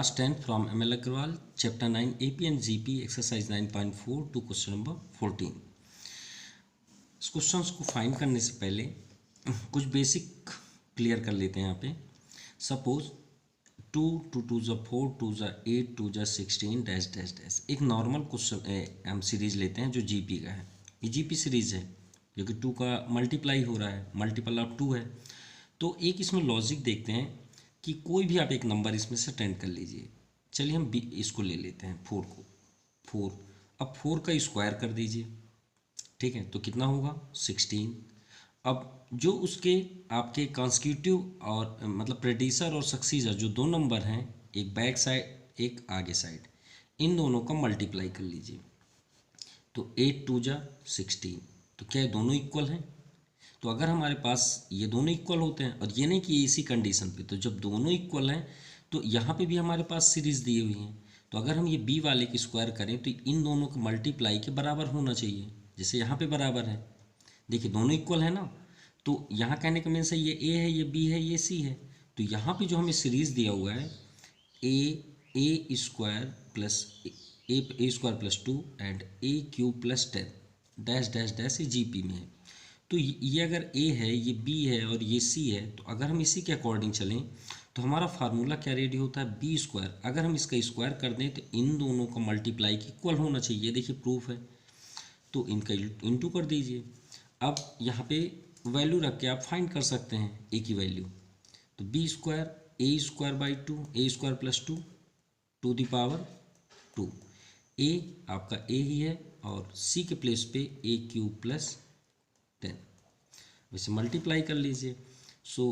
Class 10 from ML Agrawal, Chapter 9 AP and GP, Exercise 9.4 to question number 14. इस questions को find करने से पहले कुछ बेसिक क्लियर कर लेते हैं यहाँ पे. Suppose 2 2 2 4 2 8 2 16 dash dash dash. एक नॉर्मल क्वेश्चन हम सीरीज लेते हैं जो जीपी का है. ये जीपी सीरीज है जो कि 2 का मल्टीप्लाई हो रहा है, मल्टीपल ऑफ 2 है. तो एक इसमें लॉजिक देखते हैं कि कोई भी आप एक नंबर इसमें से अटेंड कर लीजिए. चलिए हम इसको ले लेते हैं 4 को. 4 अब 4 का स्क्वायर कर दीजिए. ठीक है, तो कितना होगा 16. अब जो उसके आपके कॉन्स्टिट्यूटिव और मतलब प्रेडिसर और सक्सीसर जो दो नंबर हैं, एक बैक साइड एक आगे साइड, इन दोनों का मल्टीप्लाई कर लीजिए. तो 8 2 16. तो क्या ये दोनों इक्वल हैं? तो अगर हमारे पास ये दोनों इक्वल होते हैं और ये नहीं कि इसी कंडीशन पे, तो जब दोनों इक्वल हैं तो यहाँ पे भी हमारे पास सीरीज दी हुई हैं. तो अगर हम ये बी वाले की स्क्वायर करें तो इन दोनों को मल्टीप्लाई के बराबर होना चाहिए, जैसे यहाँ पे बराबर है. देखिए दोनों इक्वल है ना. तो यहाँ कहने का मीन्स है ये ए है, ये बी है, ये सी है. तो यहाँ पे जो हमें सीरीज दिया हुआ है a square plus a square plus 2 and a cube plus 10 dash dash dash, ये जीपी में है. तो ये अगर ए है, ये बी है और ये सी है, तो अगर हम इसी के अकॉर्डिंग चलें तो हमारा फार्मूला क्या रेडी होता है बी स्क्वायर. अगर हम इसका स्क्वायर कर दें तो इन दोनों का मल्टीप्लाई इक्वल होना चाहिए. देखिए प्रूफ है, तो इनका इंटू कर दीजिए. अब यहाँ पे वैल्यू रख के आप फाइंड कर सकते हैं ए की वैल्यू. तो B square A square by 2 A square plus 2 to the power 2. A आपका ए ही है और सी के प्लेस पे ए क्यूब प्लस 10. वैसे मल्टीप्लाई कर लीजिए. सो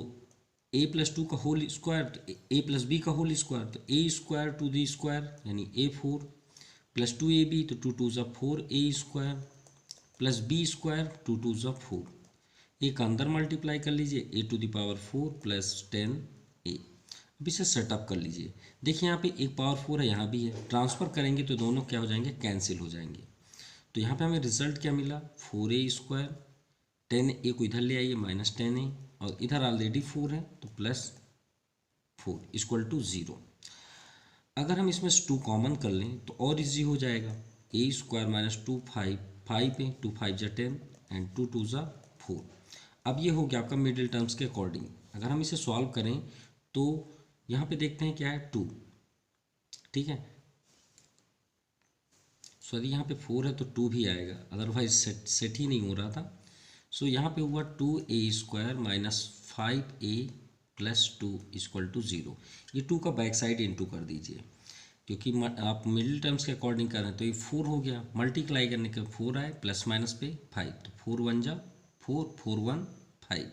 ए प्लस 2 का होल स्क्वायर, ए प्लस बी का होल स्क्वायर, तो ए स्क्वायर टू दी स्क्वायर यानी ए 4 प्लस 2 ए बी, तो 2 2 4 ए स्क्वायर प्लस बी स्क्वायर 2 2 4. ए का अंदर मल्टीप्लाई कर लीजिए ए टू द पावर 4 प्लस 10 ए. अब इसे सेटअप कर लीजिए. देखिए यहाँ पे एक पावर 4 है, यहाँ भी है. ट्रांसफ़र करेंगे तो दोनों क्या हो जाएंगे, कैंसिल हो जाएंगे. तो यहाँ पे हमें रिजल्ट क्या मिला 4a स्क्वायर. 10a को इधर ले आइए माइनस 10a, और इधर ऑलरेडी 4 है तो प्लस 4 इक्वल टू 0. अगर हम इसमें 2 कॉमन कर लें तो और इजी हो जाएगा. a स्क्वायर माइनस 2 5 5 है, 2 5 10 एंड 2 2 4. अब ये हो गया आपका मिडिल टर्म्स के अकॉर्डिंग. अगर हम इसे सॉल्व करें तो यहाँ पे देखते हैं क्या है 2. ठीक है, सॉरी यहाँ पे 4 है तो 2 भी आएगा, अदरवाइज सेट ही नहीं हो रहा था. सो यहाँ पे हुआ 2a square minus 5a plus 2 equal to 0. ये 2 का बैक साइड इंटू कर दीजिए, क्योंकि आप मिडिल टर्म्स के अकॉर्डिंग कर रहे हैं. तो ये 4 हो गया, मल्टीप्लाई करने के 4 आए, प्लस माइनस पे 5, तो 4 1 4 4 1 5.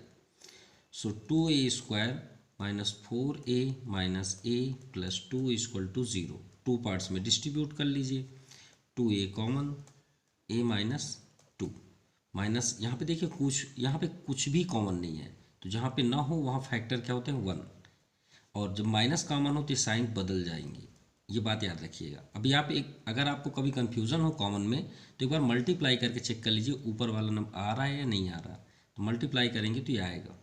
So 2a square minus 4a minus a plus 2 equal to 0. 2 parts में डिस्ट्रीब्यूट कर लीजिए. 2a common, a minus 2 minus यहाँ पे देखिए यहाँ पे कुछ भी कॉमन नहीं है, तो जहाँ पे ना हो वहाँ फैक्टर क्या होते हैं 1, और जब माइनस कॉमन हो तो साइन बदल जाएंगे. ये बात याद रखिएगा. अभी आप अगर आपको कभी कन्फ्यूज़न हो कॉमन में तो एक बार मल्टीप्लाई करके चेक कर लीजिए ऊपर वाला नंबर आ रहा है या नहीं आ रहा. तो मल्टीप्लाई करेंगे तो ये आएगा.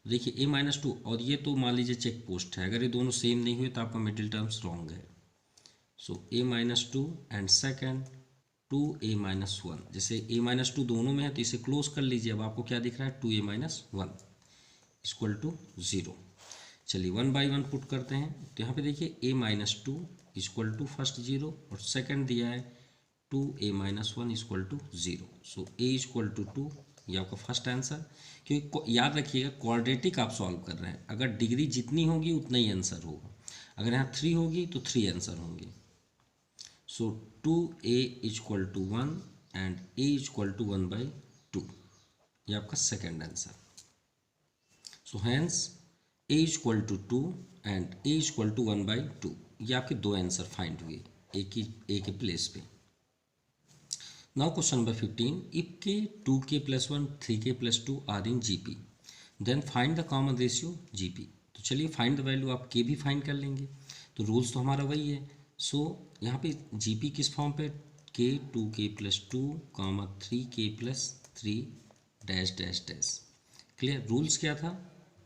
देखिए a माइनस 2, और ये तो मान लीजिए चेक पोस्ट है. अगर ये दोनों सेम नहीं हुए तो आपका मिडिल टर्म्स रॉन्ग है. सो a minus 2 and second 2a minus 1. जैसे a माइनस 2 दोनों में है तो इसे क्लोज कर लीजिए. अब आपको क्या दिख रहा है 2a माइनस 1 इक्वल टू 0. चलिए 1 बाई 1 पुट करते हैं. तो यहाँ पे देखिए a minus 2 equal to first 0 और सेकंड दिया है 2a minus 1 equal to 0. So a equal to 2, ये आपका फर्स्ट आंसर. क्योंकि याद रखिएगा क्वाड्रेटिक आप सॉल्व कर रहे हैं, अगर डिग्री जितनी होगी उतना ही आंसर होगा. अगर यहाँ 3 होगी तो 3 आंसर होंगे. So 2a equal to 1 and a equal to 1 by 2, ये आपका second answer. So hence a equal to 2 and a equal to 1 by 2, ये आपके दो आंसर फाइंड हुए a के प्लेस पे. Now question number 15. If k 2k plus 1 3k plus 2 are in gp, then find the common ratio gp. तो चलिए find the value आप k भी फाइंड कर लेंगे. तो रूल्स तो हमारा वही है. सो यहाँ पे जीपी किस फॉर्म पे, k 2k plus 2 3k plus 3 dash dash dash. Clear. Rules क्या था,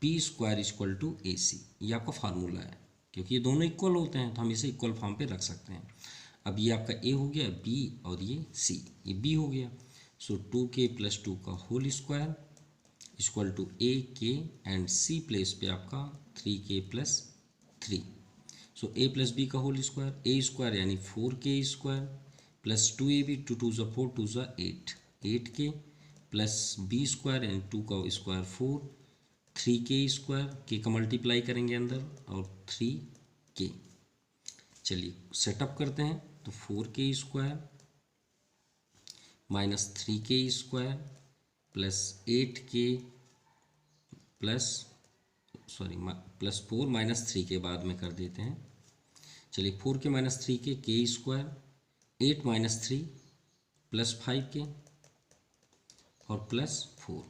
p square equal to AC, ये आपका फार्मूला है. क्योंकि ये दोनों इक्वल होते हैं तो हम इसे इक्वल फॉर्म पे रख सकते हैं। अब ये आपका ए हो गया, बी और ये सी, ये बी हो गया। सो 2k + 2 का होल स्क्वायर इक्वल टू ए के एंड सी प्लेस पे आपका 3k + 3। सो ए प्लस बी का होल स्क्वायर, ए स्क्वायर यानी 4k स्क्वायर प्लस 2ab, 2 2 ज़ा 4 2 ज़ा 8, 8k प्लस बी स्क्वायर यानी 2 का स्क्वायर 4, 3k स्क्वायर, के का मल्टीप्लाई करेंगे अंदर और 3k। चलिए सेटअप करते हैं। तो 4k square minus 3k square plus 8k plus plus 4 minus 3k बाद में कर देते हैं। चलिए 4k माइनस 3k, के स्क्वायर 8 माइनस 3 प्लस 5k और प्लस 4,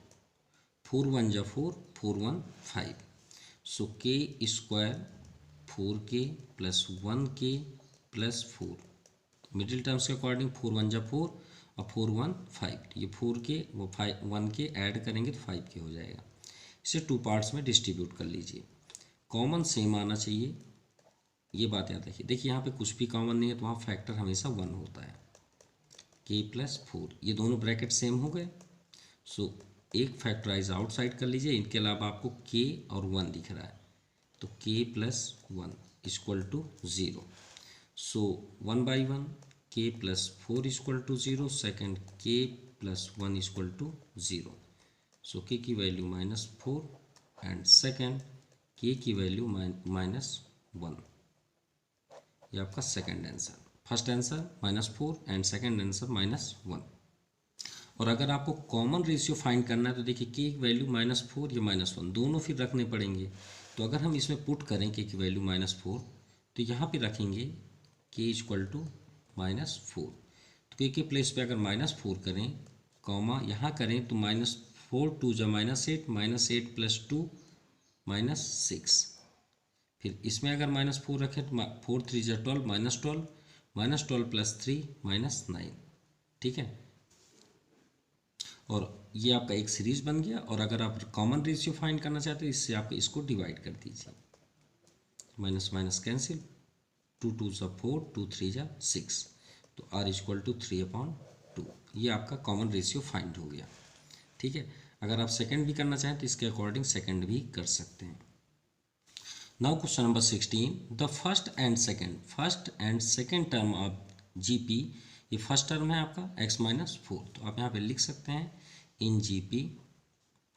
4 1 जा 4, 4 1 5। सो के square 4k plus 1k plus 4, middle terms के अकॉर्डिंग 4 1 जा 4 और 4 1 5, ये 4k वो 5 1k ऐड करेंगे तो 5k हो जाएगा। इसे 2 पार्ट्स में डिस्ट्रीब्यूट कर लीजिए। कॉमन सेम आना चाहिए, ये बात याद रखिए। देखिए यहाँ पे कुछ भी कॉमन नहीं है तो वहाँ फैक्टर हमेशा 1 होता है। k + 4, ये दोनों ब्रैकेट सेम हो गए। सो एक फैक्टराइज आउटसाइड कर लीजिए, इनके अलावा आपको k और 1 दिख रहा है तो k + 1 equal to 0। So 1/1 k + 4 equal to 0, second k + 1 equal to 0। So k की वैल्यू -4 एंड सेकेंड k की वैल्यू -1। ये आपका second answer, first answer -4 and second answer -1। और अगर आपको कॉमन रेशियो फाइंड करना है तो देखिए k की वैल्यू -4 या -1 दोनों फिर रखने पड़ेंगे। तो अगर हम इसमें पुट करें k की वैल्यू -4 तो यहाँ पे रखेंगे k इक्वल टू -4। तो k के प्लेस पे अगर -4 करें कॉमा यहाँ करें तो -4 2 जा -8, -8 + 2 -6। फिर इसमें अगर -4 रखें तो 4 3 जा 12, -12, -12 + 3 -9। ठीक है, और ये आपका एक सीरीज बन गया। और अगर आप कॉमन रेशियो फाइंड करना चाहते हैं इससे आप इसको डिवाइड कर दीजिए, माइनस माइनस कैंसिल, 2 2 ज़ा 4, 2 3 जा 6, तो r इक्वल टू 3/2। ये आपका कॉमन रेशियो फाइंड हो गया। ठीक है, अगर आप सेकंड भी करना चाहें तो इसके अकॉर्डिंग सेकंड भी कर सकते हैं। Now question number 16, the first and second term of GP, ये फर्स्ट टर्म है आपका x - 4, तो आप यहाँ पे लिख सकते हैं इन जीपी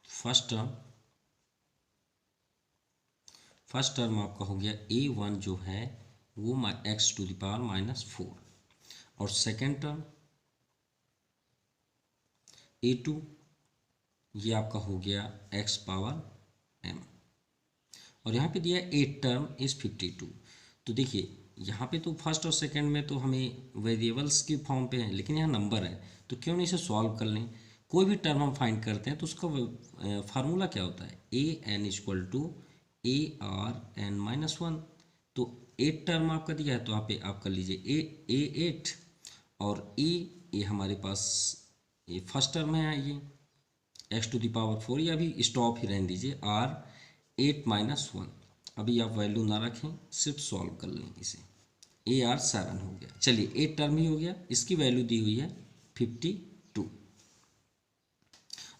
फर्स्ट टर्म आपका हो गया a1 जो है वो x⁴ और सेकेंड टर्म a2 ये आपका हो गया x⁻m। और यहाँ पे दिया है 8 टर्म इज 52। तो देखिए यहाँ पे तो फर्स्ट और सेकंड में तो हमें वेरिएबल्स की फॉर्म पे है, लेकिन यहाँ नंबर है तो क्यों नहीं इसे सॉल्व कर लें। कोई भी टर्म हम फाइंड करते हैं तो उसका फार्मूला क्या होता है, an इक्वल टू ARn-1। तो 8 टर्म आपका दिया है तो यहाँ पे आप कर लीजिए A8 और ये हमारे पास ये फर्स्ट टर्म है, ये x⁴, या अभी स्टॉप ही रहने दीजिए r8 - 1। अभी आप वैल्यू ना रखें, सिर्फ सॉल्व कर लें इसे, AR7 हो गया। चलिए 8 टर्म ही हो गया, इसकी वैल्यू दी हुई है 52।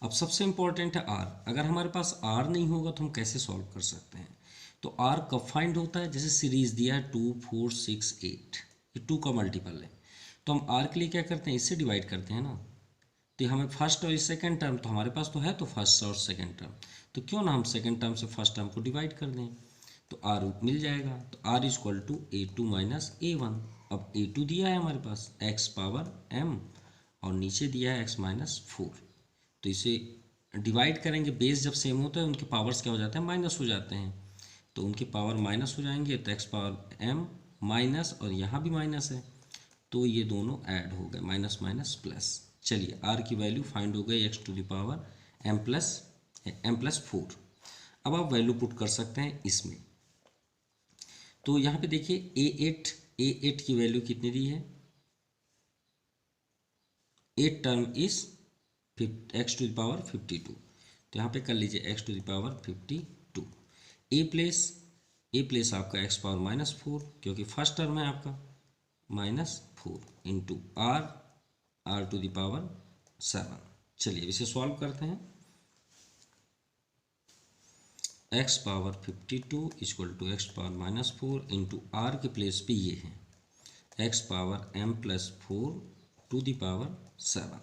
अब सबसे इंपॉर्टेंट है r, अगर हमारे पास r नहीं होगा तो हम कैसे सॉल्व कर सकते हैं। तो r कब फाइंड होता है, जैसे सीरीज दिया है 2 4 6 8, ये 2 का मल्टीपल है तो हम r के लिए क्या करते हैं, इससे डिवाइड करते हैं ना। तो हमें फर्स्ट और सेकंड टर्म तो हमारे पास तो है, तो फर्स्ट और सेकंड टर्म, तो क्यों ना हम सेकंड टर्म से फर्स्ट टर्म को डिवाइड कर दें तो r मिल जाएगा। तो r equal to a2 - a1। अब a2 दिया है हमारे पास x⁻m और नीचे दिया है x - 4, तो इसे डिवाइड करेंगे, बेस जब सेम होता है उनके पावर्स क्या हो जाते हैं, माइनस हो जाते हैं, तो उनके पावर माइनस हो जाएंगे तो x⁻m माइनस और यहाँ भी माइनस है तो ये दोनों ऐड हो गए, माइनस माइनस प्लस। चलिए r की वैल्यू फाइंड हो गई x⁻m+4। अब आप वैल्यू पुट कर सकते हैं इसमें। तो यहाँ पे देखिए a8 की वैल्यू कितनी दी है, 8 टर्म इज x⁵52, तो यहाँ पे कर लीजिए x⁵52। a place A place आपका एक्स पावर -4 क्योंकि फर्स्ट टर्म है आपका -4 into R to the power 7। चलिए इसे सॉल्व करते हैं। X power 52 equal to X power -4 into R के प्लेस पे ये है X power m+4 to the power 7।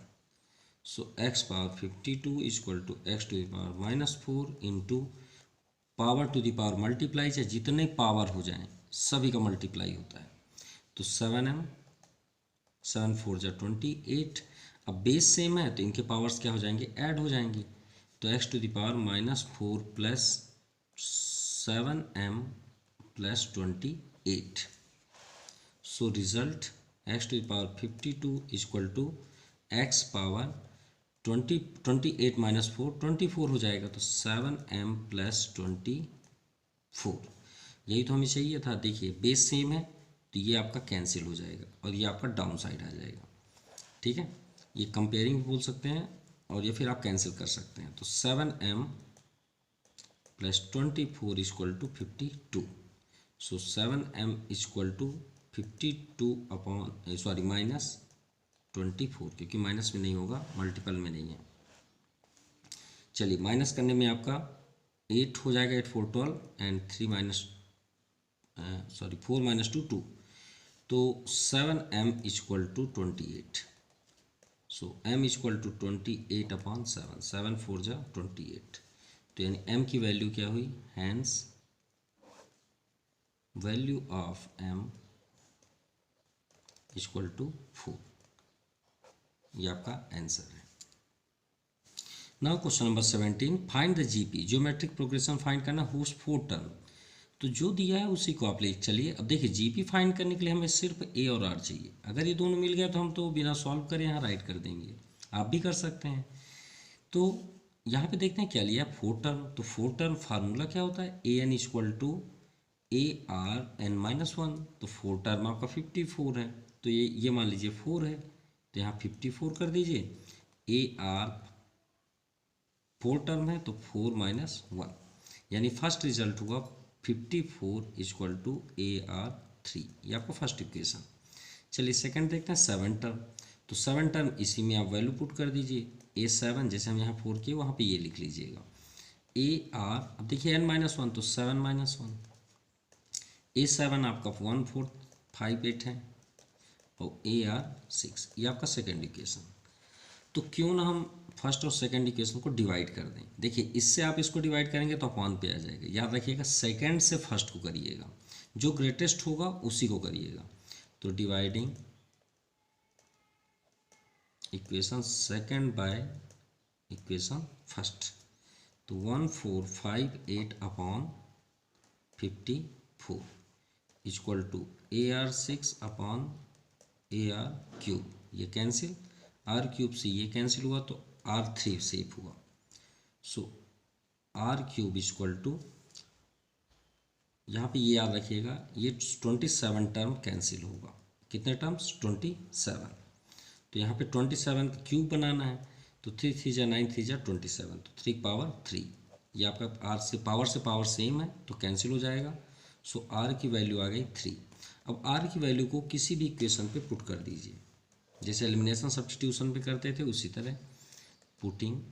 So X power 52 equal to X to the power -4 into power to the power multiply, चाहे जितने power हो जाएं सभी का मल्टीप्लाई होता है। तो 7m 7 4 जा 28। अब बेस सेम है तो इनके पावर्स क्या हो जाएंगे, ऐड हो जाएंगे। तो X to the power -4 plus 7m plus 28। So result X to the power 52 equal to X power 28 -4 24 हो जाएगा। तो 7m प्लस 24, यही तो हमें चाहिए था। देखिए बेस सेम है तो ये आपका कैंसिल हो जाएगा और ये आपका डाउन साइड आ जाएगा। ठीक है, ये कंपेयरिंग बोल सकते हैं और ये फिर आप कैंसिल कर सकते हैं। तो 7m plus 24 equal to 52। So 7m equal to 52 upon sorry -24, क्योंकि माइनस में नहीं होगा, मल्टीपल में नहीं है। चलिए माइनस करने में आपका 8 हो जाएगा, 8 4 12 एंड 4 - 2 2। तो 7m equal to 28। So m equal to 28 upon 7, 7 4 जा 28। तो यानी m की वैल्यू क्या हुई, hence value of m equal to 4। ये आपका आंसर है। Now question number 17, find the GP, geometric progression find करना हुज 4 टर्म। तो जो दिया है उसी को आप ले चलिए। अब देखिए जीपी फाइंड करने के लिए हमें सिर्फ ए और आर चाहिए। अगर ये दोनों मिल गया तो हम तो बिना सॉल्व करे यहाँ राइट कर देंगे, आप भी कर सकते हैं। तो यहाँ पे देखते हैं क्या लिया, 4 टर्म। तो 4 टर्म फार्मूला क्या होता है, a n equal to a r n -1। तो 4 टर्म आपका 54 है, तो ये मान लीजिए 4 है, तो यहाँ 54 कर दीजिए। ए आर 4 टर्म है तो 4 - 1, यानी फर्स्ट रिजल्ट हुआ 54 इक्वल टू AR3। ये आपका फर्स्ट इक्वेशन। चलिए सेकंड देखते हैं 7 टर्म। तो 7 टर्म इसी में आप वैल्यू पुट कर दीजिए। A7 जैसे हम यहाँ 4 किए वहाँ पे ये लिख लीजिएगा। AR अब देखिए n - 1 तो 7 - 1। A7 आपका 1 4 5 8 है और AR 6। ये आपका सेकेंड इक्वेशन। तो क्यों ना हम फर्स्ट और सेकंड इक्वेशन को डिवाइड कर दें। देखिए इससे आप इसको डिवाइड करेंगे तो अपॉन पे आ जाएगा। याद रखिएगा सेकंड से फर्स्ट को करिएगा, जो ग्रेटेस्ट होगा उसी को करिएगा। तो dividing equation second by equation first, तो 1 4 5 8 upon 54 equal to AR6 upon AR3। ये कैंसिल, R³ से ये कैंसिल हुआ तो R3 सेफ हुआ। सो R³ इक्वल टू, यहाँ पे ये याद रखिएगा ये 27 टर्म कैंसिल होगा। कितने टर्म्स, 27। तो यहाँ पे 27 का क्यूब बनाना है, तो 3 3 जा 9 3 जा 27, तो 3 पावर 3। ये आपका R से पावर सेम है तो कैंसिल हो जाएगा। सो R की वैल्यू आ गई 3। अब R की वैल्यू को किसी भी इक्वेशन पे पुट कर दीजिए, जैसे एलिमिनेशन सब्स्टिट्यूशन पे करते थे उसी तरह। Putting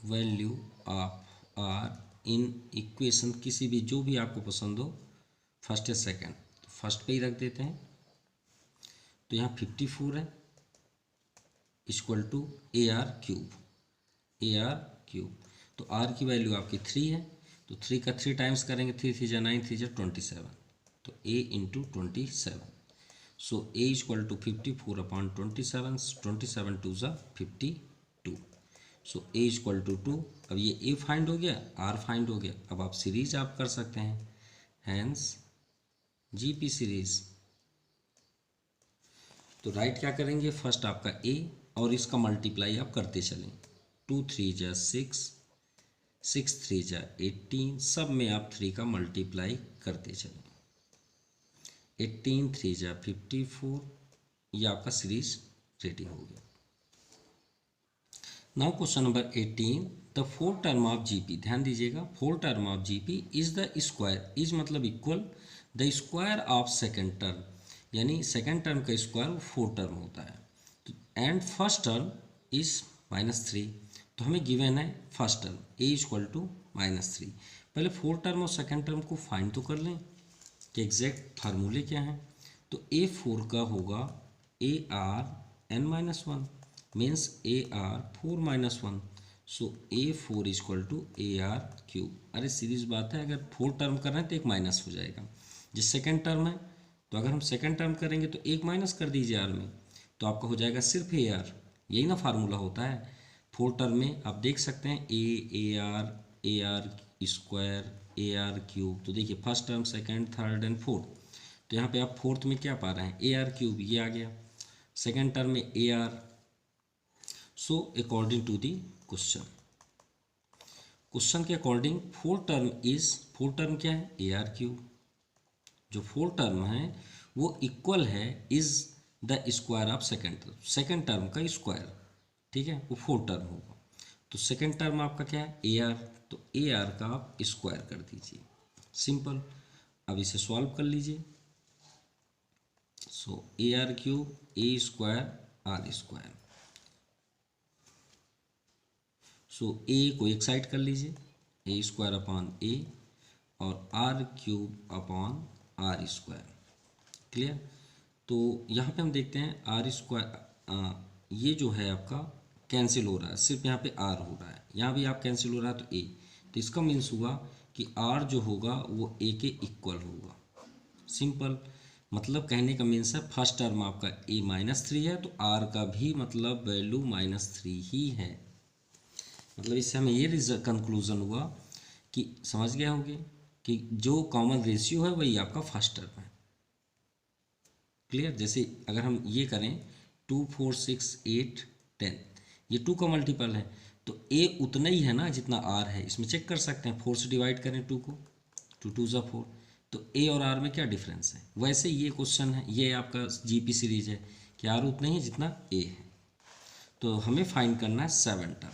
value of R in equation, किसी भी जो भी आपको पसंद हो, फर्स्ट या सेकंड, तो फर्स्ट पे ही रख देते हैं। तो यहाँ 54 है इक्वल टू AR³। तो R की वैल्यू आपकी 3 है, तो 3 का 3 टाइम्स करेंगे, 3 3 जा 9 3 जा 27, तो A into 27। So A equal to 54 upon 27, 27 2 जा 52। So A equal to 2। अब ये A फाइंड हो गया, R फाइंड हो गया। अब आप सीरीज आप कर सकते हैं, हैंस GP सीरीज। तो राइट क्या करेंगे, फर्स्ट आपका A और इसका मल्टीप्लाई आप करते चलें। 2 3 जा 6, 6 3 जा 18, सब में आप 3 का मल्टीप्लाई करते चलें। 18 3 जा 54, ये आपका सीरीज रेडी हो गया। Now question number 18, the fourth term of GP, ध्यान दीजिएगा, fourth term of GP is the square, is मतलब equal the square of second term, यानी सेकेंड टर्म का स्क्वायर वो फोर्थ टर्म होता है, एंड फर्स्ट टर्म इज -3। तो हमें गिवन है first term A equal to -3। पहले फोर्थ टर्म और सेकेंड टर्म को फाइंड तो कर लें कि एग्जैक्ट फार्मूले क्या हैं। तो A4 का होगा AR(n-1) means AR4-1, so A4 equal to AR3। अरे सीरीज बात है, अगर फोर्थ टर्म कर रहे हैं तो एक माइनस हो जाएगा। जिस सेकेंड टर्म है तो अगर हम सेकेंड टर्म करेंगे तो एक माइनस कर दीजिए आर में, तो आपका हो जाएगा सिर्फ AR। यही ना फार्मूला होता है फोर्थ टर्म में। आप देख सकते हैं AR स्क्वायर AR3। तो देखिए first term, second, third and fourth, तो यहाँ पे आप फोर्थ में क्या पा रहे हैं AR3, ये आ गया। सेकेंड टर्म में AR। So according to the question के अकॉर्डिंग फोर्थ टर्म क्या है AR3। जो फोर्थ टर्म है वो इक्वल है is the square of second term का स्क्वायर, ठीक है, वो फोर्थ टर्म होगा। तो सेकेंड टर्म आपका क्या है AR, तो AR का आप स्क्वायर कर दीजिए, सिंपल। अब इसे सॉल्व कर लीजिए। सो AR3 A square R square, so A को एक साइड कर लीजिए, A स्क्वायर अपॉन A और R³ upon R square, clear. तो यहाँ पे हम देखते हैं R स्क्वायर, ये जो है आपका कैंसिल हो रहा है, सिर्फ यहाँ पे R हो रहा है, यहाँ भी आप कैंसिल हो रहा है तो A। तो इसका मीन्स हुआ कि R जो होगा वो A के इक्वल होगा, सिंपल। मतलब कहने का मीन्स है फर्स्ट टर्म आपका A -3 है तो R का भी मतलब वैल्यू -3 ही है। मतलब इससे हमें ये कंक्लूजन हुआ कि समझ गए होंगे कि जो कॉमन रेशियो है वही आपका फर्स्ट टर्म है, क्लियर। जैसे अगर हम ये करें 2, 4, 6, 8, 10, ये 2 का मल्टीपल है तो A उतना ही है ना जितना R है। इसमें चेक कर सकते हैं, 4 से डिवाइड करें 2 को, 2 2 ज़ा 4, तो A और R में क्या डिफरेंस है। वैसे ये क्वेश्चन है, ये आपका GP सीरीज है कि R उतना ही है जितना A है। तो हमें फाइंड करना है 7 टर्म।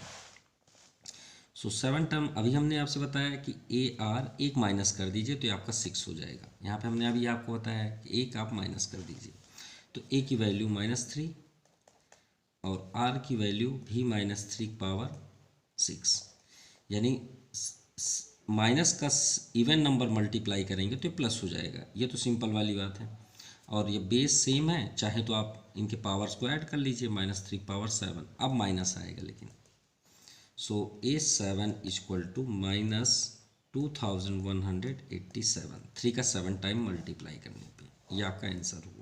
सो 7 टर्म अभी हमने आपसे बताया कि AR एक माइनस कर दीजिए तो ये आपका 6 हो जाएगा। यहाँ पे हमने अभी आपको बताया कि एक आप माइनस कर दीजिए तो A की वैल्यू -3 और R की वैल्यू भी -3 पावर 6, यानी माइनस का इवन नंबर मल्टीप्लाई करेंगे तो ये प्लस हो जाएगा। ये तो सिंपल वाली बात है, और ये बेस सेम है, चाहे तो आप इनके पावर्स को ऐड कर लीजिए, -3 पावर 7, अब माइनस आएगा लेकिन। सो A7 इक्वल टू -2187, 3 का 7 टाइम मल्टीप्लाई करने पे, ये आपका आंसर होगा।